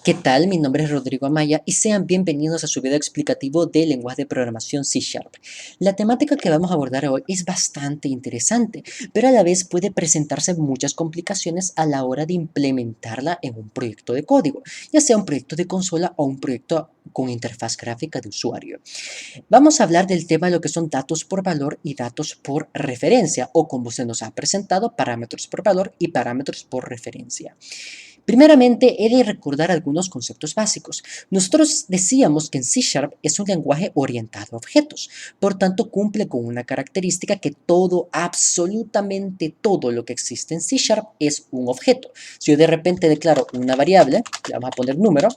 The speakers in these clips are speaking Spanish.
¿Qué tal? Mi nombre es Rodrigo Amaya y sean bienvenidos a su video explicativo de lenguaje de programación C Sharp. La temática que vamos a abordar hoy es bastante interesante, pero a la vez puede presentarse muchas complicaciones a la hora de implementarla en un proyecto de código, ya sea un proyecto de consola o un proyecto con interfaz gráfica de usuario. Vamos a hablar del tema de lo que son datos por valor y datos por referencia, o como se nos ha presentado, parámetros por valor y parámetros por referencia. Primeramente, he de recordar algunos conceptos básicos. Nosotros decíamos que en C Sharp es un lenguaje orientado a objetos, por tanto cumple con una característica que todo, absolutamente todo lo que existe en C Sharp es un objeto. Si yo de repente declaro una variable, le vamos a poner número,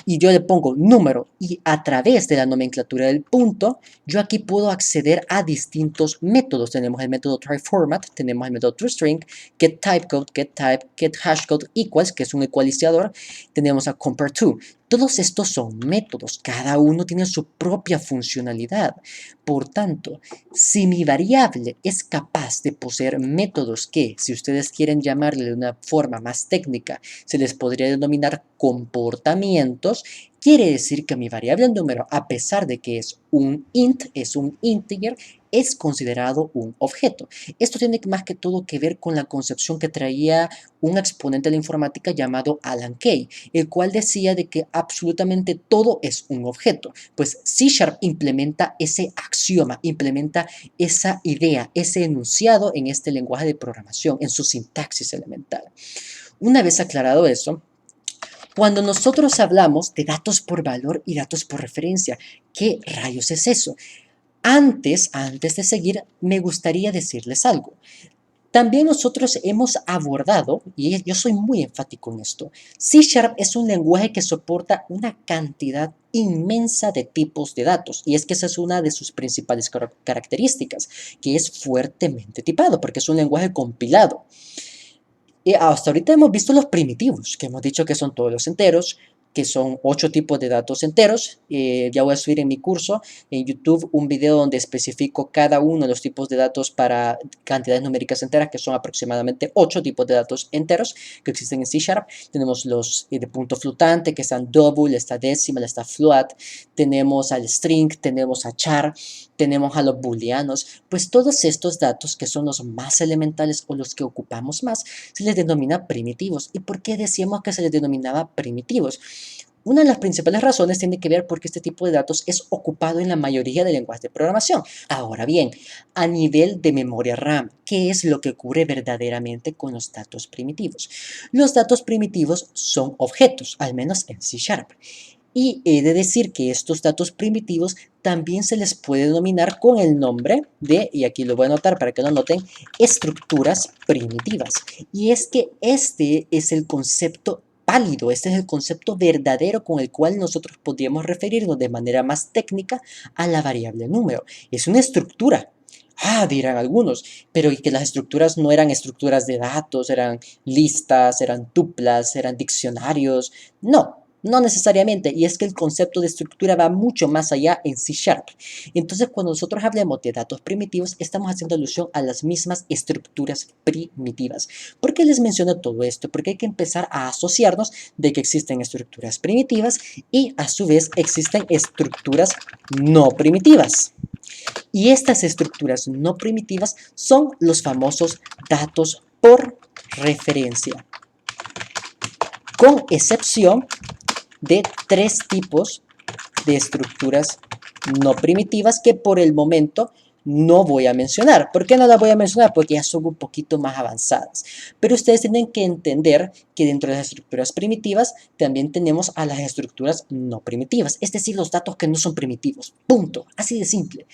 y yo le pongo número y a través de la nomenclatura del punto, yo aquí puedo acceder a distintos métodos. Tenemos el método tryFormat, tenemos el método toString, getTypecode, getType, getHashCode equals, que es un ecualizador, tenemos a compareTo. Todos estos son métodos, cada uno tiene su propia funcionalidad. Por tanto, si mi variable es capaz de poseer métodos que, si ustedes quieren llamarle de una forma más técnica, se les podría denominar comportamientos, quiere decir que mi variable número, a pesar de que es un int, es un integer, es considerado un objeto. Esto tiene más que todo que ver con la concepción que traía un exponente de la informática llamado Alan Kay, el cual decía de que absolutamente todo es un objeto. Pues C Sharp implementa ese axioma, implementa esa idea, ese enunciado en este lenguaje de programación, en su sintaxis elemental. Una vez aclarado eso, cuando nosotros hablamos de datos por valor y datos por referencia, ¿qué rayos es eso? Antes de seguir, me gustaría decirles algo. También nosotros hemos abordado, y yo soy muy enfático en esto, C Sharp es un lenguaje que soporta una cantidad inmensa de tipos de datos, y es que esa es una de sus principales características, que es fuertemente tipado, porque es un lenguaje compilado. Y hasta ahorita hemos visto los primitivos, que hemos dicho que son todos los enteros, que son 8 tipos de datos enteros. Ya voy a subir en mi curso en YouTube un video donde especifico cada uno de los tipos de datos para cantidades numéricas enteras, que son aproximadamente 8 tipos de datos enteros que existen en C Sharp. Tenemos los de punto flotante, que están double, está decimal, está float. Tenemos al string, tenemos a char, tenemos a los booleanos. Pues todos estos datos, que son los más elementales o los que ocupamos más, se les denomina primitivos. ¿Y por qué decíamos que se les denominaba primitivos? Una de las principales razones tiene que ver porque este tipo de datos es ocupado en la mayoría de lenguajes de programación. Ahora bien, a nivel de memoria RAM, ¿qué es lo que ocurre verdaderamente con los datos primitivos? Los datos primitivos son objetos, al menos en C Sharp. Y he de decir que estos datos primitivos también se les puede denominar con el nombre de, y aquí lo voy a anotar para que lo noten, estructuras primitivas. Y es que este es el concepto válido, este es el concepto verdadero con el cual nosotros podríamos referirnos de manera más técnica a la variable número. Es una estructura. Ah, dirán algunos, pero y que las estructuras no eran estructuras de datos, eran listas, eran tuplas, eran diccionarios. No, no necesariamente, y es que el concepto de estructura va mucho más allá en C Sharp. Entonces, cuando nosotros hablemos de datos primitivos, estamos haciendo alusión a las mismas estructuras primitivas. ¿Por qué les menciono todo esto? Porque hay que empezar a asociarnos de que existen estructuras primitivas y a su vez existen estructuras no primitivas. Y estas estructuras no primitivas son los famosos datos por referencia, con excepción de 3 tipos de estructuras no primitivas que por el momento no voy a mencionar. ¿Por qué no las voy a mencionar? Porque ya son un poquito más avanzadas. Pero ustedes tienen que entender que dentro de las estructuras primitivas también tenemos a las estructuras no primitivas, es decir, los datos que no son primitivos. Punto. Así de simple.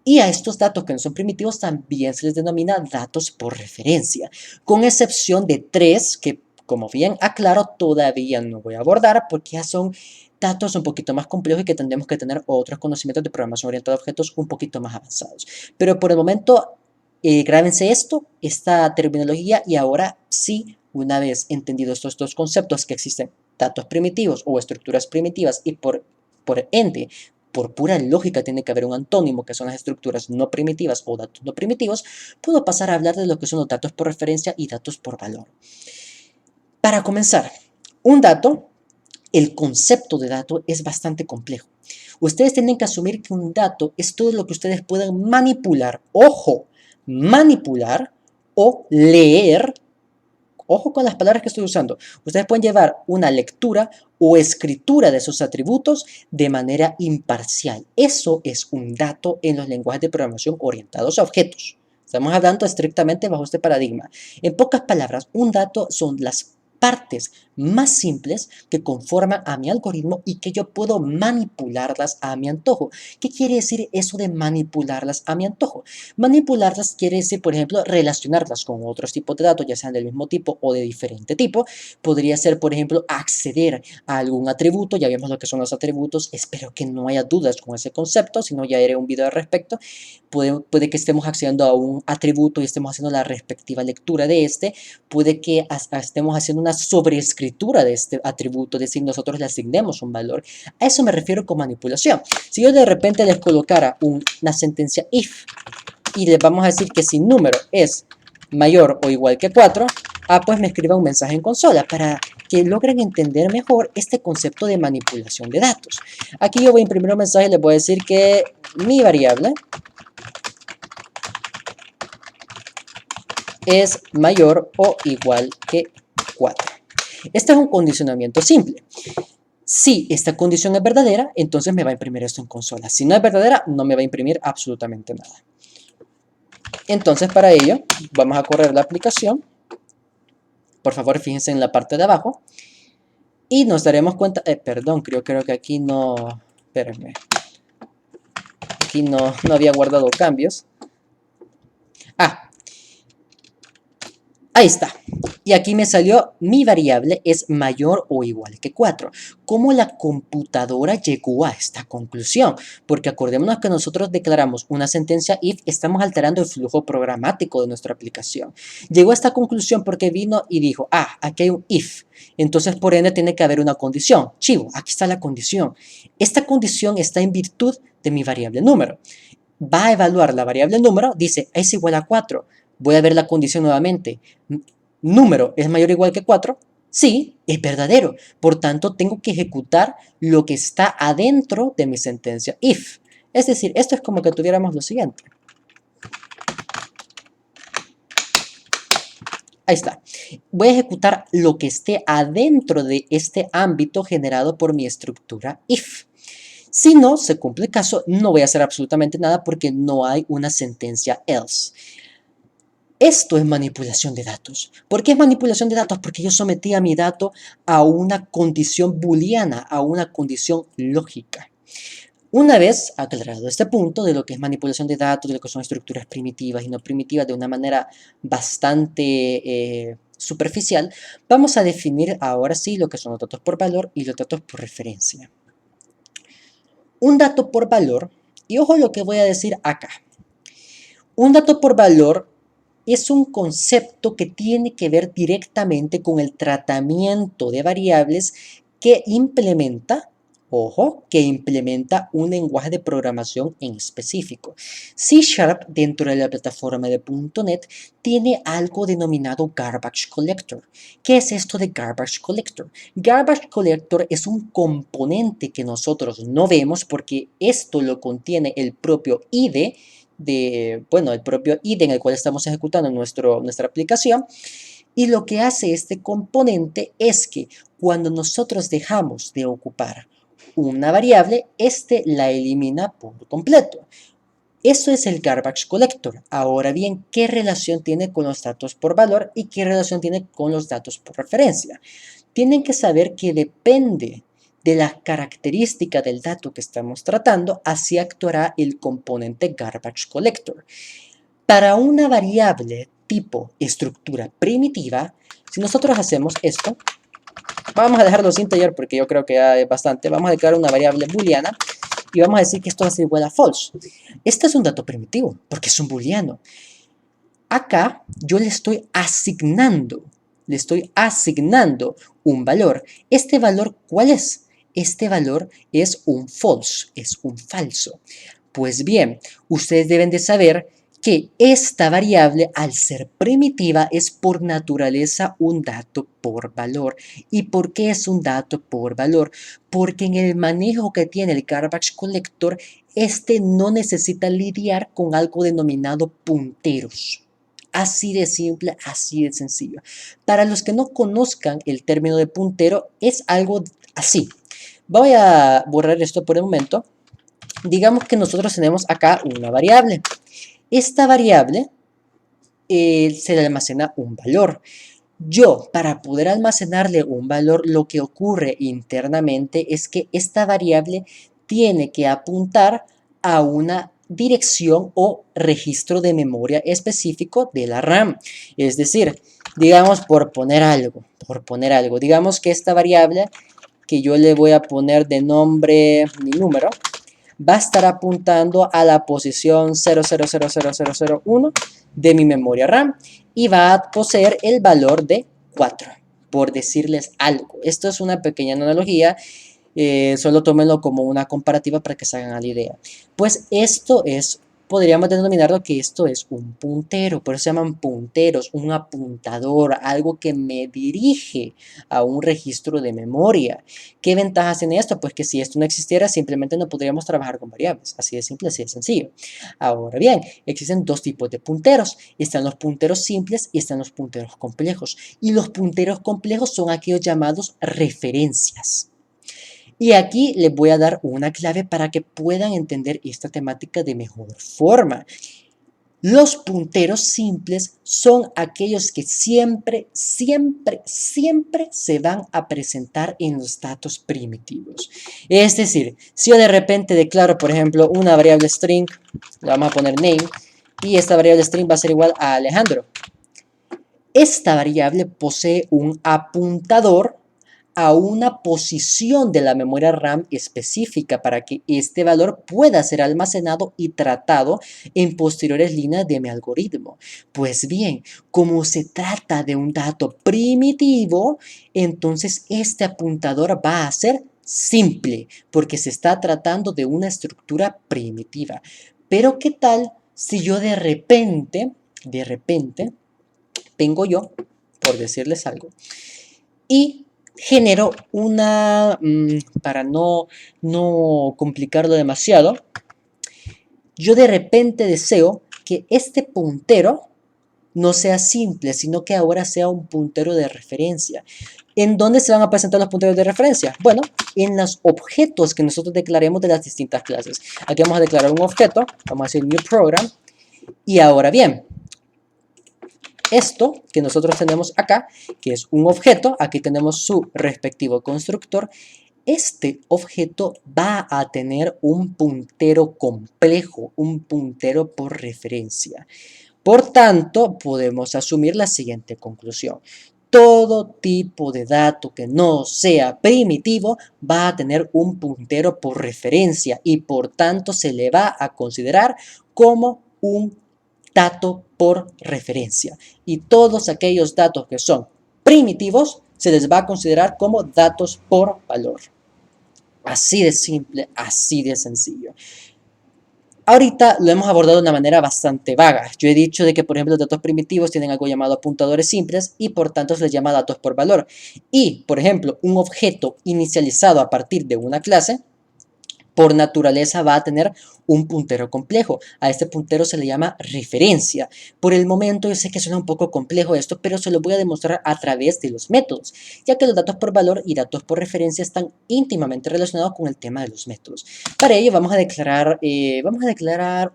Y a estos datos que no son primitivos también se les denomina datos por referencia, con excepción de 3 que, como bien aclaro, todavía no voy a abordar porque ya son datos un poquito más complejos y que tendremos que tener otros conocimientos de programación orientada a objetos un poquito más avanzados. Pero por el momento, grábense esto, esta terminología, y ahora sí, una vez entendido estos dos conceptos que existen datos primitivos o estructuras primitivas y por ende por pura lógica tiene que haber un antónimo que son las estructuras no primitivas o datos no primitivos, puedo pasar a hablar de lo que son los datos por referencia y datos por valor. Para comenzar, un dato el concepto de dato es bastante complejo. Ustedes tienen que asumir que un dato es todo lo que ustedes puedan manipular, ojo, manipular o leer. Ojo con las palabras que estoy usando. Ustedes pueden llevar una lectura o escritura de esos atributos de manera imparcial. Eso es un dato en los lenguajes de programación orientados a objetos. Estamos hablando estrictamente bajo este paradigma. En pocas palabras, un dato son las partes más simples que conforman a mi algoritmo y que yo puedo manipularlas a mi antojo. ¿Qué quiere decir eso de manipularlas a mi antojo? Manipularlas quiere decir, por ejemplo, relacionarlas con otros tipos de datos, ya sean del mismo tipo o de diferente tipo. Podría ser, por ejemplo, acceder a algún atributo. Ya vemos lo que son los atributos. Espero que no haya dudas con ese concepto, si no ya haré un video al respecto. Puede que estemos accediendo a un atributo y estemos haciendo la respectiva lectura de este. Puede que estemos haciendo una sobreescritura de este atributo, es decir, nosotros le asignemos un valor. A eso me refiero con manipulación. Si yo de repente les colocara una sentencia if y les vamos a decir que si número es mayor o igual que 4, pues me escriba un mensaje en consola para que logren entender mejor este concepto de manipulación de datos. Aquí yo voy a imprimir un mensaje y les voy a decir que mi variable es mayor o igual que 4. Este es un condicionamiento simple. Si esta condición es verdadera, entonces me va a imprimir esto en consola. Si no es verdadera, no me va a imprimir absolutamente nada. Entonces, para ello, vamos a correr la aplicación. Por favor, fíjense en la parte de abajo. Y nos daremos cuenta... perdón, creo que aquí no... Espérenme. Aquí no había guardado cambios. Ahí está. Y aquí me salió mi variable es mayor o igual que 4. ¿Cómo la computadora llegó a esta conclusión? Porque acordémonos que nosotros declaramos una sentencia if, estamos alterando el flujo programático de nuestra aplicación. Llegó a esta conclusión porque vino y dijo, aquí hay un if. Entonces, por ende, tiene que haber una condición. Chivo, aquí está la condición. Esta condición está en virtud de mi variable número. Va a evaluar la variable número, dice, es igual a 4. Voy a ver la condición nuevamente. ¿Número es mayor o igual que 4? Sí, es verdadero. Por tanto, tengo que ejecutar lo que está adentro de mi sentencia if. Es decir, esto es como que tuviéramos lo siguiente. Ahí está. Voy a ejecutar lo que esté adentro de este ámbito generado por mi estructura if. Si no se cumple el caso, no voy a hacer absolutamente nada porque no hay una sentencia else. Esto es manipulación de datos. ¿Por qué es manipulación de datos? Porque yo sometí a mi dato a una condición booleana, a una condición lógica. Una vez aclarado este punto de lo que es manipulación de datos, de lo que son estructuras primitivas y no primitivas de una manera bastante superficial, vamos a definir ahora sí lo que son los datos por valor y los datos por referencia. Un dato por valor, y ojo lo que voy a decir acá. Un dato por valor es un concepto que tiene que ver directamente con el tratamiento de variables que implementa, ojo, que implementa un lenguaje de programación en específico. C# dentro de la plataforma de .NET tiene algo denominado Garbage Collector. ¿Qué es esto de Garbage Collector? Garbage Collector es un componente que nosotros no vemos porque esto lo contiene el propio IDE, el propio IDE en el cual estamos ejecutando nuestra aplicación. Y lo que hace este componente es que cuando nosotros dejamos de ocupar una variable, este la elimina por completo. Eso es el Garbage Collector. Ahora bien, ¿qué relación tiene con los datos por valor y qué relación tiene con los datos por referencia? Tienen que saber que depende de la característica del dato que estamos tratando, así actuará el componente Garbage Collector. Para una variable tipo estructura primitiva, si nosotros hacemos esto, vamos a dejarlo sin taller porque yo creo que ya es bastante, vamos a declarar una variable booleana y vamos a decir que esto va a ser igual a false. Este es un dato primitivo porque es un booleano. Acá yo le estoy asignando un valor. ¿Este valor cuál es? Este valor es un false, es un falso. Pues bien, ustedes deben de saber que esta variable, al ser primitiva, es por naturaleza un dato por valor. ¿Y por qué es un dato por valor? Porque en el manejo que tiene el Garbage Collector, este no necesita lidiar con algo denominado punteros. Así de simple, así de sencillo. Para los que no conozcan el término de puntero, es algo así. Voy a borrar esto por el momento. Digamos que nosotros tenemos acá una variable. Esta variable se le almacena un valor. Yo, para poder almacenarle un valor, lo que ocurre internamente es que esta variable tiene que apuntar a una dirección o registro de memoria específico de la RAM. Es decir, digamos por poner algo, digamos que esta variable que yo le voy a poner de nombre mi número, va a estar apuntando a la posición 000001 de mi memoria RAM y va a poseer el valor de 4, por decirles algo. Esto es una pequeña analogía, solo tómenlo como una comparativa para que se hagan a la idea. Pues esto es, podríamos denominarlo que esto es un puntero, por eso se llaman punteros, un apuntador, algo que me dirige a un registro de memoria. ¿Qué ventajas tiene esto? Pues que si esto no existiera, simplemente no podríamos trabajar con variables, así de simple, así de sencillo. Ahora bien, existen dos tipos de punteros, están los punteros simples y están los punteros complejos, y los punteros complejos son aquellos llamados referencias. Y aquí les voy a dar una clave para que puedan entender esta temática de mejor forma. Los punteros simples son aquellos que siempre se van a presentar en los datos primitivos. Es decir, si yo de repente declaro, por ejemplo, una variable string, le vamos a poner name, y esta variable string va a ser igual a Alejandro. Esta variable posee un apuntador a una posición de la memoria RAM específica para que este valor pueda ser almacenado y tratado en posteriores líneas de mi algoritmo. Pues bien, como se trata de un dato primitivo, entonces este apuntador va a ser simple, porque se está tratando de una estructura primitiva. Pero ¿qué tal si yo de repente, vengo yo, por decirles algo, y genero una, para no complicarlo demasiado, yo de repente deseo que este puntero no sea simple, sino que ahora sea un puntero de referencia. ¿En dónde se van a presentar los punteros de referencia? Bueno, en los objetos que nosotros declaremos de las distintas clases. Aquí vamos a declarar un objeto, vamos a decir new program, y ahora bien, esto que nosotros tenemos acá, que es un objeto, aquí tenemos su respectivo constructor, este objeto va a tener un puntero complejo, un puntero por referencia. Por tanto, podemos asumir la siguiente conclusión. Todo tipo de dato que no sea primitivo va a tener un puntero por referencia y por tanto se le va a considerar como un dato por referencia. Y todos aquellos datos que son primitivos se les va a considerar como datos por valor. Así de simple, así de sencillo. Ahorita lo hemos abordado de una manera bastante vaga. Yo he dicho de que, por ejemplo, los datos primitivos tienen algo llamado apuntadores simples y por tanto se les llama datos por valor. Y, por ejemplo, un objeto inicializado a partir de una clase, por naturaleza va a tener un puntero complejo. A este puntero se le llama referencia. Por el momento yo sé que suena un poco complejo esto, pero se lo voy a demostrar a través de los métodos, ya que los datos por valor y datos por referencia están íntimamente relacionados con el tema de los métodos. Para ello vamos a declarar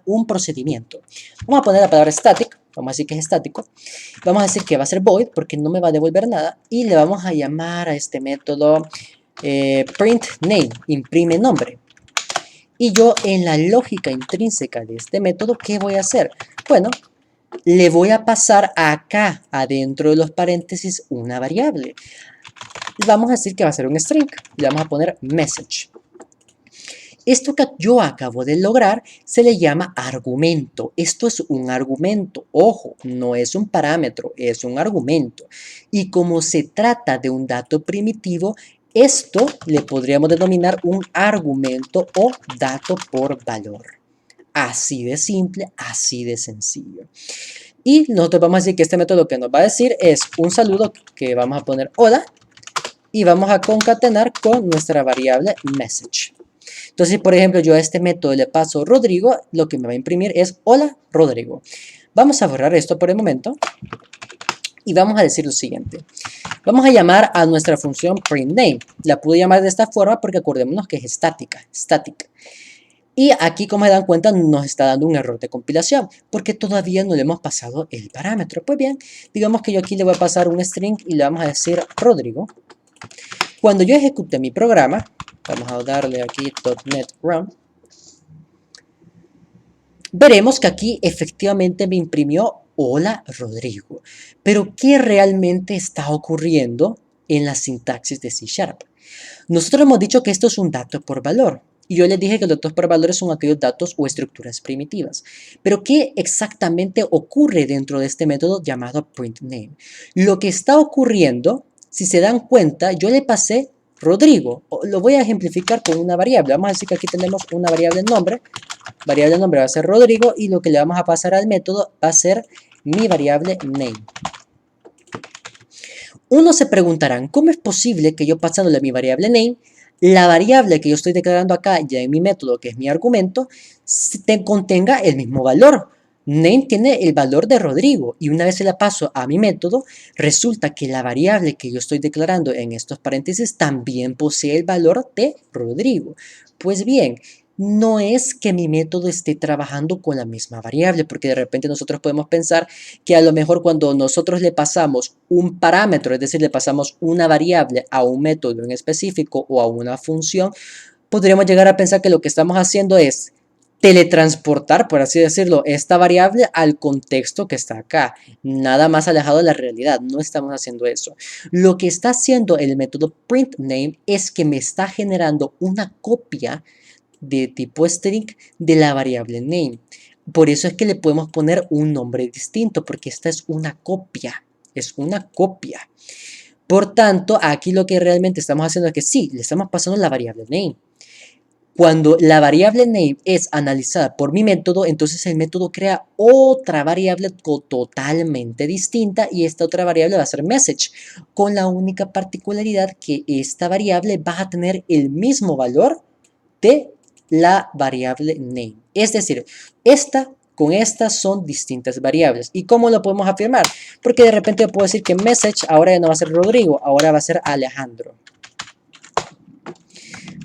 un procedimiento. Vamos a poner la palabra static, vamos a decir que es estático. Vamos a decir que va a ser void porque no me va a devolver nada y le vamos a llamar a este método print name, imprime nombre. Y yo en la lógica intrínseca de este método, ¿qué voy a hacer? Bueno, le voy a pasar acá, adentro de los paréntesis, una variable. Vamos a decir que va a ser un string. Le vamos a poner message. Esto que yo acabo de lograr se le llama argumento. Esto es un argumento. Ojo, no es un parámetro, es un argumento. Y como se trata de un dato primitivo, esto le podríamos denominar un argumento o dato por valor. Así de simple, así de sencillo. Y nosotros vamos a decir que este método lo que nos va a decir es un saludo que vamos a poner hola y vamos a concatenar con nuestra variable message. Entonces, por ejemplo, yo a este método le paso Rodrigo, lo que me va a imprimir es hola Rodrigo. Vamos a borrar esto por el momento y vamos a decir lo siguiente. Vamos a llamar a nuestra función printName. La pude llamar de esta forma porque acordémonos que es estática, static. Y aquí, como se dan cuenta, nos está dando un error de compilación, porque todavía no le hemos pasado el parámetro. Pues bien, digamos que yo aquí le voy a pasar un string y le vamos a decir Rodrigo. Cuando yo ejecute mi programa, vamos a darle aquí .NET Run, veremos que aquí efectivamente me imprimió hola Rodrigo. Pero ¿qué realmente está ocurriendo en la sintaxis de C#? Nosotros hemos dicho que esto es un dato por valor. Y yo les dije que los datos por valores son aquellos datos o estructuras primitivas. Pero ¿qué exactamente ocurre dentro de este método llamado printName? Lo que está ocurriendo, si se dan cuenta, yo le pasé Rodrigo. Lo voy a ejemplificar con una variable. Vamos a decir que aquí tenemos una variable nombre. Variable nombre va a ser Rodrigo y lo que le vamos a pasar al método va a ser mi variable name. Unos se preguntarán, ¿cómo es posible que yo pasándole a mi variable name, la variable que yo estoy declarando acá ya en mi método, que es mi argumento, contenga el mismo valor? Name tiene el valor de Rodrigo y una vez se la paso a mi método, resulta que la variable que yo estoy declarando en estos paréntesis también posee el valor de Rodrigo. Pues bien, no es que mi método esté trabajando con la misma variable, porque de repente nosotros podemos pensar que a lo mejor cuando nosotros le pasamos un parámetro, es decir, le pasamos una variable a un método en específico o a una función, podríamos llegar a pensar que lo que estamos haciendo es teletransportar, por así decirlo, esta variable al contexto que está acá, nada más alejado de la realidad. No estamos haciendo eso. Lo que está haciendo el método printName es que me está generando una copia de tipo string de la variable name. Por eso es que le podemos poner un nombre distinto, porque esta es una copia. Es una copia. Por tanto, aquí lo que realmente estamos haciendo es que sí, le estamos pasando la variable name. Cuando la variable name es analizada por mi método, entonces el método crea otra variable totalmente distinta y esta otra variable va a ser message, con la única particularidad que esta variable va a tener el mismo valor de la variable name. Es decir, con esta son distintas variables. ¿Y cómo lo podemos afirmar? Porque de repente yo puedo decir que message ahora ya no va a ser Rodrigo, ahora va a ser Alejandro.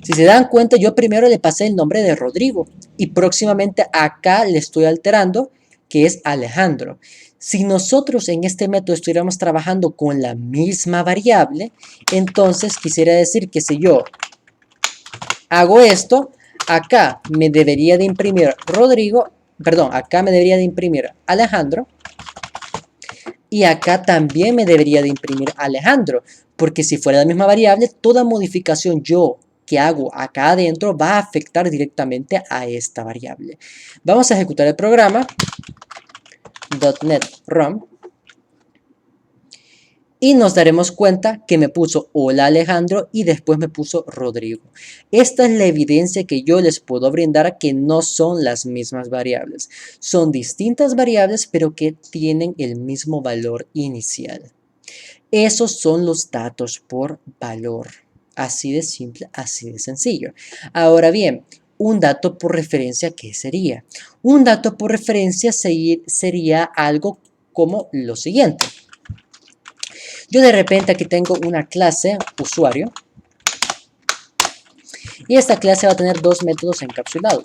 Si se dan cuenta, yo primero le pasé el nombre de Rodrigo y próximamente acá le estoy alterando que es Alejandro. Si nosotros en este método estuviéramos trabajando con la misma variable, entonces quisiera decir que si yo hago esto, acá me debería de imprimir Rodrigo, perdón, acá me debería de imprimir Alejandro y acá también me debería de imprimir Alejandro, porque si fuera la misma variable, toda modificación que hago acá adentro va a afectar directamente a esta variable. Vamos a ejecutar el programa .NET Run y nos daremos cuenta que me puso hola Alejandro y después me puso Rodrigo. Esta es la evidencia que yo les puedo brindar que no son las mismas variables. Son distintas variables pero que tienen el mismo valor inicial. Esos son los datos por valor. Así de simple, así de sencillo. Ahora bien, un dato por referencia, ¿qué sería? Un dato por referencia sería algo como lo siguiente. Yo de repente aquí tengo una clase usuario y esta clase va a tener dos métodos encapsulados.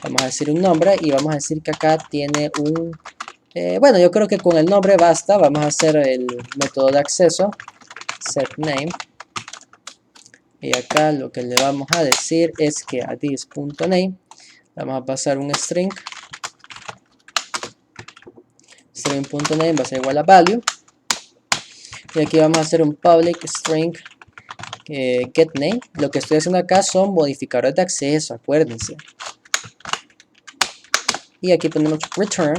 Vamos a decir un nombre y vamos a decir que acá tiene un... bueno, yo creo que con el nombre basta. Vamos a hacer el método de acceso, setName. Y acá lo que le vamos a decir es que a this.name vamos a pasar un string. String.name va a ser igual a value. Y aquí vamos a hacer un public string getName. Lo que estoy haciendo acá son modificadores de acceso, acuérdense. Y aquí ponemos return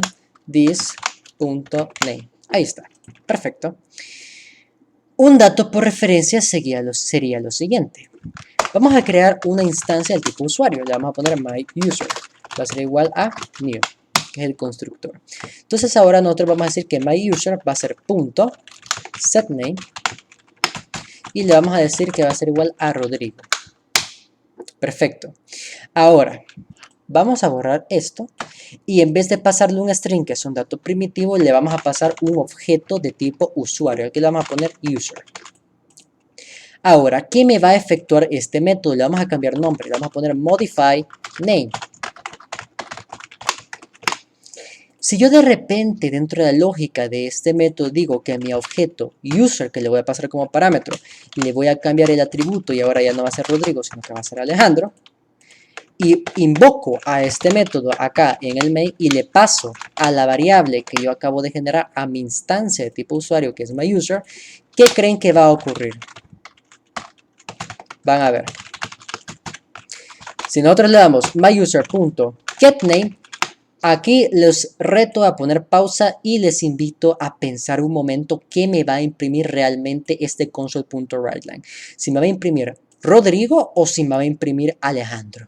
this.name. Ahí está. Perfecto. Un dato por referencia sería lo siguiente. Vamos a crear una instancia del tipo usuario. Le vamos a poner myUser. va a ser igual a new, que es el constructor. Entonces ahora nosotros vamos a decir que myUser va a ser punto setName y le vamos a decir que va a ser igual a Rodrigo. Perfecto. Ahora, vamos a borrar esto y en vez de pasarle un string, que es un dato primitivo, le vamos a pasar un objeto de tipo usuario. Aquí le vamos a poner user. Ahora, ¿qué me va a efectuar este método? Le vamos a cambiar nombre, le vamos a poner modify name. Si yo de repente dentro de la lógica de este método digo que a mi objeto user, que le voy a pasar como parámetro, le voy a cambiar el atributo y ahora ya no va a ser Rodrigo, sino que va a ser Alejandro, y invoco a este método acá en el main y le paso a la variable que yo acabo de generar a mi instancia de tipo usuario, que es myUser, ¿qué creen que va a ocurrir? Van a ver. Si nosotros le damos myUser.getName, aquí les reto a poner pausa y les invito a pensar un momento qué me va a imprimir realmente este console.writeLine. Si me va a imprimir Rodrigo o si me va a imprimir Alejandro.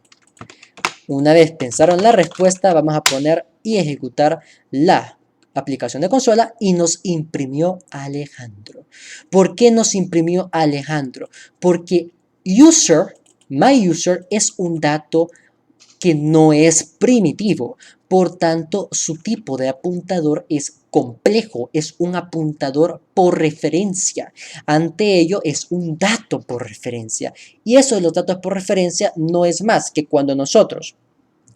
Una vez pensaron la respuesta, vamos a poner y ejecutar la aplicación de consola y nos imprimió Alejandro. ¿Por qué nos imprimió Alejandro? Porque user, myUser, es un dato que no es primitivo. Por tanto, su tipo de apuntador es complejo, es un apuntador por referencia. Ante ello, es un dato por referencia. Y eso de los datos por referencia no es más que cuando nosotros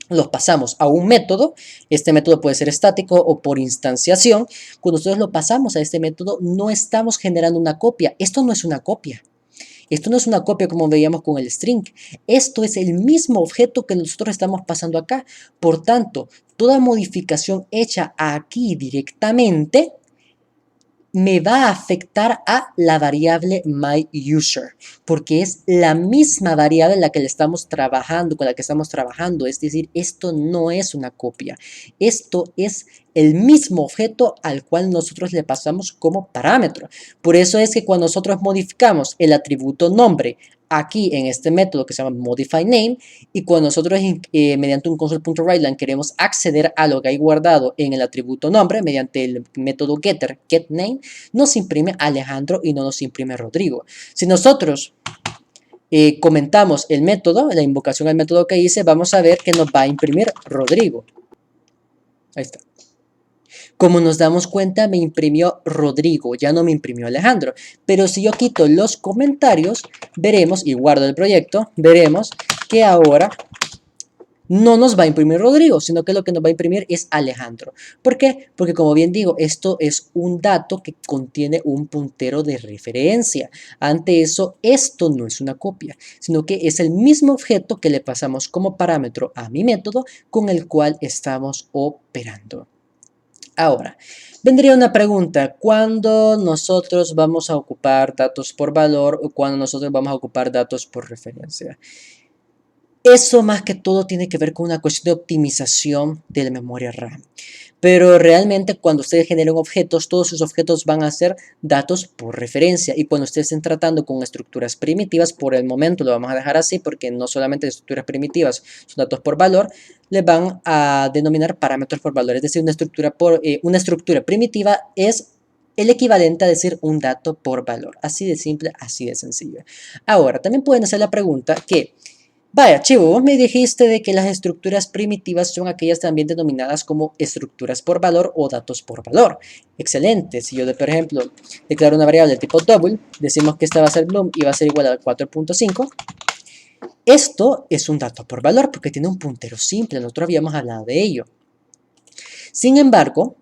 los pasamos a un método, este método puede ser estático o por instanciación. Cuando nosotros lo pasamos a este método, no estamos generando una copia. Esto no es una copia. Esto no es una copia como veíamos con el string. Esto es el mismo objeto que nosotros estamos pasando acá. Por tanto, toda modificación hecha aquí directamente me va a afectar a la variable myUser, porque es la misma variable en la que le estamos trabajando, con la que estamos trabajando. Es decir, esto no es una copia. Esto es el mismo objeto al cual nosotros le pasamos como parámetro. Por eso es que cuando nosotros modificamos el atributo nombre aquí en este método que se llama modifyName, y cuando nosotros mediante un console.writeLine queremos acceder a lo que hay guardado en el atributo nombre mediante el método getter getName, nos imprime Alejandro y no nos imprime Rodrigo. Si nosotros comentamos el método, la invocación al método que hice, vamos a ver que nos va a imprimir Rodrigo. Ahí está. Como nos damos cuenta, me imprimió Rodrigo, ya no me imprimió Alejandro. Pero si yo quito los comentarios, veremos, y guardo el proyecto, veremos que ahora no nos va a imprimir Rodrigo, sino que lo que nos va a imprimir es Alejandro. ¿Por qué? Porque como bien digo, esto es un dato que contiene un puntero de referencia. Ante eso, esto no es una copia, sino que es el mismo objeto que le pasamos como parámetro a mi método con el cual estamos operando. Ahora, vendría una pregunta, ¿cuándo nosotros vamos a ocupar datos por valor o cuándo nosotros vamos a ocupar datos por referencia? Eso más que todo tiene que ver con una cuestión de optimización de la memoria RAM. Pero realmente cuando ustedes generan objetos, todos sus objetos van a ser datos por referencia. Y cuando ustedes estén tratando con estructuras primitivas, por el momento lo vamos a dejar así porque no solamente estructuras primitivas son datos por valor, les van a denominar parámetros por valor. Es decir, una estructura primitiva es el equivalente a decir un dato por valor. Así de simple, así de sencillo. Ahora, también pueden hacer la pregunta que vaya, Chivo, vos me dijiste de que las estructuras primitivas son aquellas también denominadas como estructuras por valor o datos por valor. Excelente. Si yo, por ejemplo, declaro una variable de tipo double, decimos que esta va a ser bloom y va a ser igual a 4.5. Esto es un dato por valor porque tiene un puntero simple. Nosotros habíamos hablado de ello. Sin embargo,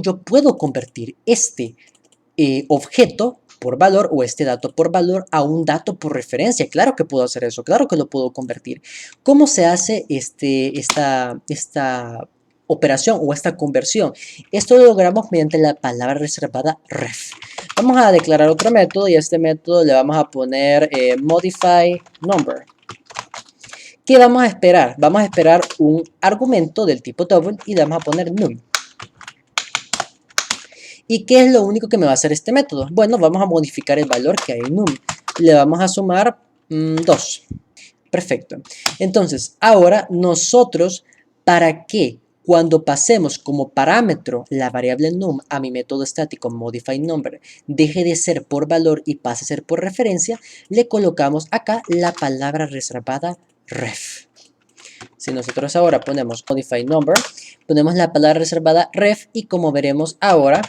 yo puedo convertir este objeto por valor o este dato por valor a un dato por referencia. Claro que puedo hacer eso, claro que lo puedo convertir. ¿Cómo se hace esta operación o esta conversión? Esto lo logramos mediante la palabra reservada ref. Vamos a declarar otro método y a este método le vamos a poner modify number. ¿Qué vamos a esperar? Vamos a esperar un argumento del tipo double y le vamos a poner num. ¿Y qué es lo único que me va a hacer este método? Bueno, vamos a modificar el valor que hay en num. Le vamos a sumar 2. Perfecto. Entonces, ahora nosotros para que cuando pasemos como parámetro la variable num a mi método estático modifyNumber deje de ser por valor y pase a ser por referencia, le colocamos acá la palabra reservada ref. Si nosotros ahora ponemos modifyNumber, ponemos la palabra reservada ref y como veremos ahora,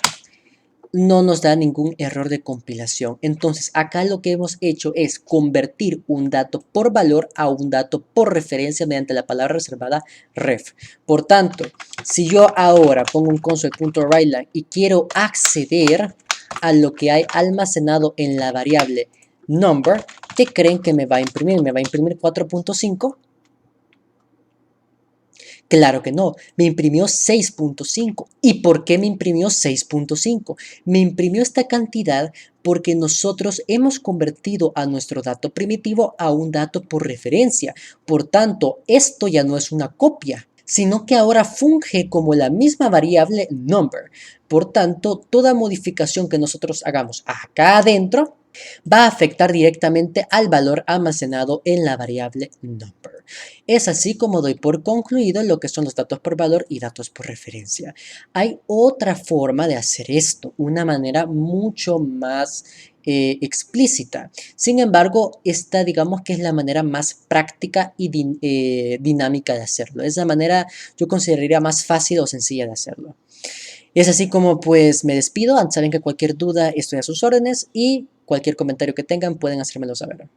no nos da ningún error de compilación. Entonces acá lo que hemos hecho es convertir un dato por valor a un dato por referencia mediante la palabra reservada ref. Por tanto, si yo ahora pongo un console.writeLine y quiero acceder a lo que hay almacenado en la variable number, ¿qué creen que me va a imprimir? ¿Me va a imprimir 4.5? Claro que no, me imprimió 6.5. ¿Y por qué me imprimió 6.5? Me imprimió esta cantidad porque nosotros hemos convertido a nuestro dato primitivo a un dato por referencia. Por tanto, esto ya no es una copia, sino que ahora funge como la misma variable number. Por tanto, toda modificación que nosotros hagamos acá adentro va a afectar directamente al valor almacenado en la variable number. Es así como doy por concluido lo que son los datos por valor y datos por referencia. Hay otra forma de hacer esto, una manera mucho más explícita. Sin embargo, esta digamos que es la manera más práctica y dinámica de hacerlo. Es la manera yo consideraría más fácil o sencilla de hacerlo. Es así como pues me despido. Saben que cualquier duda estoy a sus órdenes y cualquier comentario que tengan pueden hacérmelo saber.